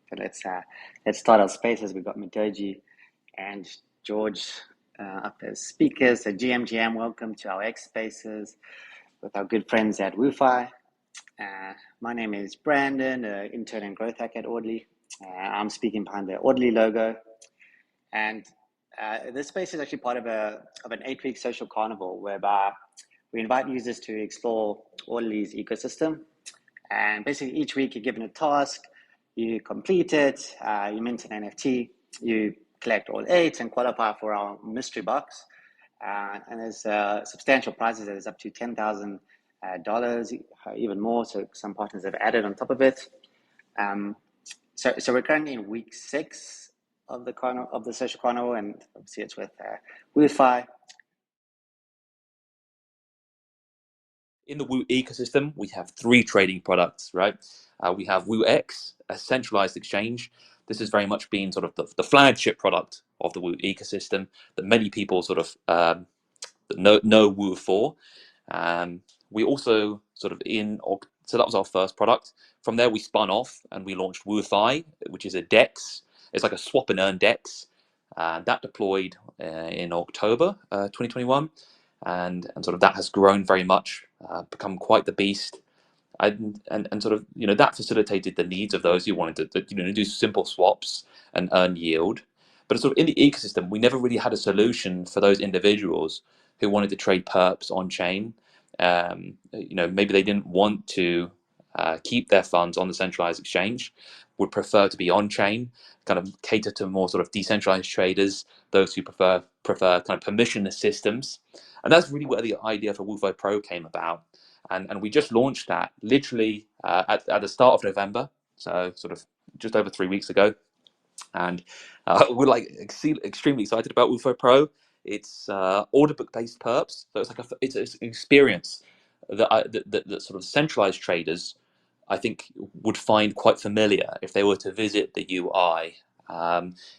So let's start our spaces. We've got Midoji and George up as speakers. So GM, welcome to our X spaces with our good friends at WOOFi. My name is Brandon, intern and growth hack at Orderly. I'm speaking behind the Orderly logo, and this space is actually part of an 8-week social carnival whereby we invite users to explore Orderly's ecosystem. And basically, each week you're given a task, you complete it, you mint an NFT, you collect all 8 and qualify for our mystery box. And there's substantial prizes. There's up to $10,000, even more. So some partners have added on top of it. So we're currently in week 6 of the social carnival, and obviously it's with WooFi. In the Woo ecosystem, we have 3 trading products, right? We have WooX, a centralized exchange. This has very much been sort of the flagship product of the Woo ecosystem that many people sort of know Woo for. We also sort of so that was our first product. From there, we spun off and we launched WOOFi, which is a DEX. It's like a swap and earn DEX. That deployed in October 2021. And sort of that has grown very much, become quite the beast, and sort of that facilitated the needs of those who wanted to do simple swaps and earn yield. But sort of in the ecosystem, we never really had a solution for those individuals who wanted to trade perps on chain. Maybe they didn't want to keep their funds on the centralized exchange, would prefer to be on chain, kind of cater to more sort of decentralized traders, those who prefer kind of permissionless systems. And that's really where the idea for WooFi Pro came about. And we just launched that literally at the start of November, so sort of just over 3 weeks ago. And we're like extremely excited about WooFi Pro. It's order book based perps, so it's an experience that sort of centralized traders, I think, would find quite familiar if they were to visit the UI.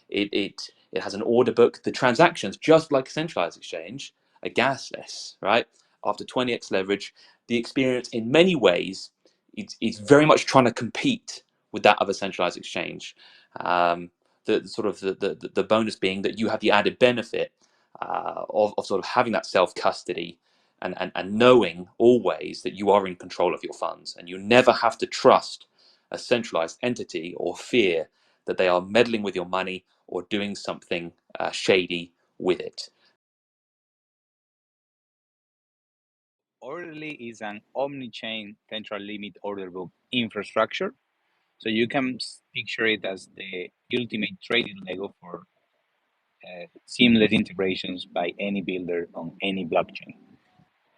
It has an order book. The transactions, just like a centralized exchange, are gasless, right? After 20x leverage, the experience in many ways is very much trying to compete with that of a centralized exchange. The bonus being that you have the added benefit of sort of having that self custody and knowing always that you are in control of your funds, and you never have to trust a centralized entity or fear that they are meddling with your money or doing something shady with it. Orderly is an omni-chain central limit order book infrastructure. So you can picture it as the ultimate trading Lego for seamless integrations by any builder on any blockchain.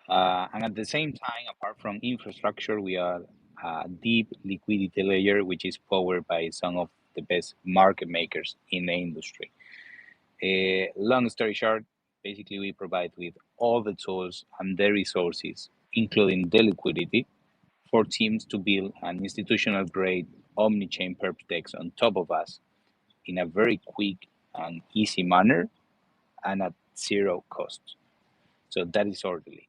And at the same time, apart from infrastructure, we are a deep liquidity layer, which is powered by some of the best market makers in the industry. Long story short, basically we provide with all the tools and the resources, including the liquidity, for teams to build an institutional grade omni-chain perp DEX on top of us in a very quick and easy manner and at zero cost. So that is Orderly.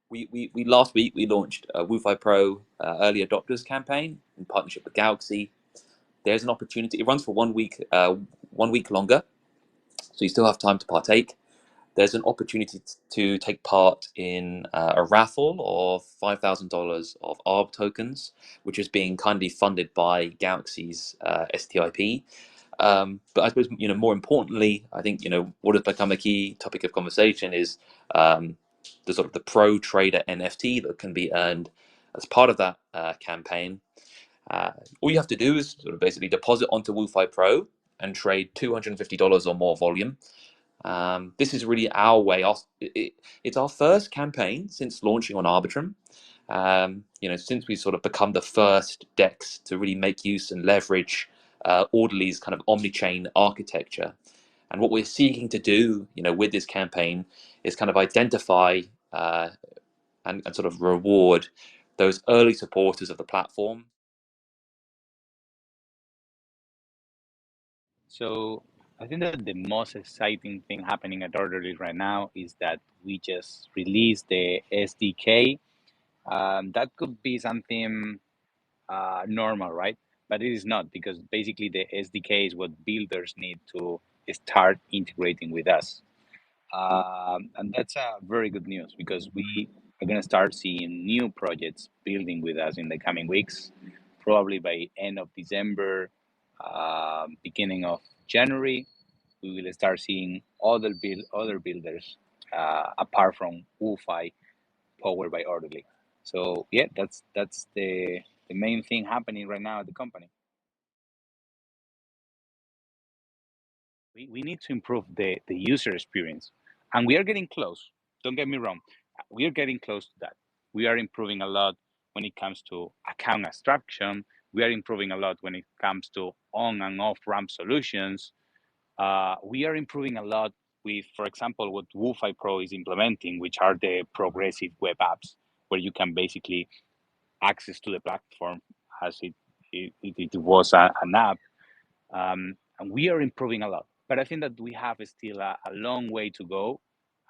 We last week we launched a WooFi Pro early adopters campaign in partnership with Galaxy. There's an opportunity. It runs for 1 week, 1 week longer, so you still have time to partake. There's an opportunity to take part in a raffle of $5,000 of ARB tokens, which is being kindly funded by Galaxy's STIP. But I suppose, more importantly, I think, what has become a key topic of conversation is the sort of the pro trader NFT that can be earned as part of that campaign. All you have to do is sort of basically deposit onto WooFi Pro and trade $250 or more volume. This is really our way. It's our first campaign since launching on Arbitrum. Since we sort of become the first DEX to really make use and leverage Orderly's kind of omni-chain architecture. And what we're seeking to do, with this campaign is kind of identify and sort of reward those early supporters of the platform. So I think that the most exciting thing happening at Orderly right now is that we just released the SDK That could be something normal, right? But it is not, because basically the SDK is what builders need to start integrating with us. And that's very good news, because we are going to start seeing new projects building with us in the coming weeks, probably by end of December, beginning of January. We will start seeing other builders apart from WOOFi, powered by Orderly. So yeah, that's the main thing happening right now at the company. We need to improve the user experience, and we are getting close. Don't get me wrong, we are getting close to that. We are improving a lot when it comes to account abstraction. We are improving a lot when it comes to on and off ramp solutions. We are improving a lot with, for example, what WooFi Pro is implementing, which are the progressive web apps, where you can basically access to the platform as it was an app. And we are improving a lot. But I think that we have still a long way to go.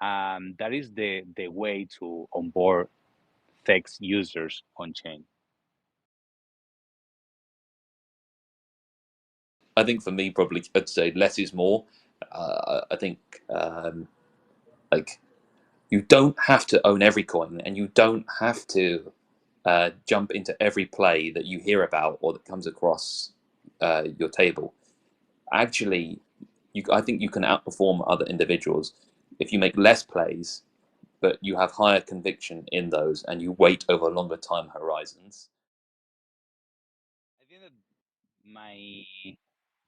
That is the way to onboard text users on chain. I think for me, probably I'd say less is more. I think like you don't have to own every coin, and you don't have to jump into every play that you hear about or that comes across your table. Actually, I think you can outperform other individuals if you make less plays, but you have higher conviction in those, and you wait over longer time horizons. I think that my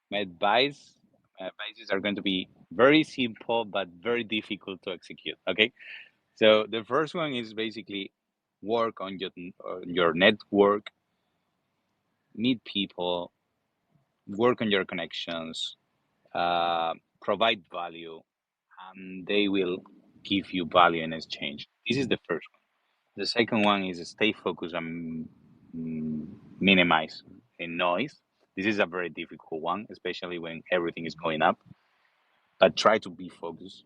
my advice my advices are going to be very simple but very difficult to execute. Okay, so the first one is basically work on your network, meet people, work on your connections, provide value, and they will give you value in exchange. This is the first one. The second one is stay focused and minimize the noise. This is a very difficult one, especially when everything is going up, but try to be focused.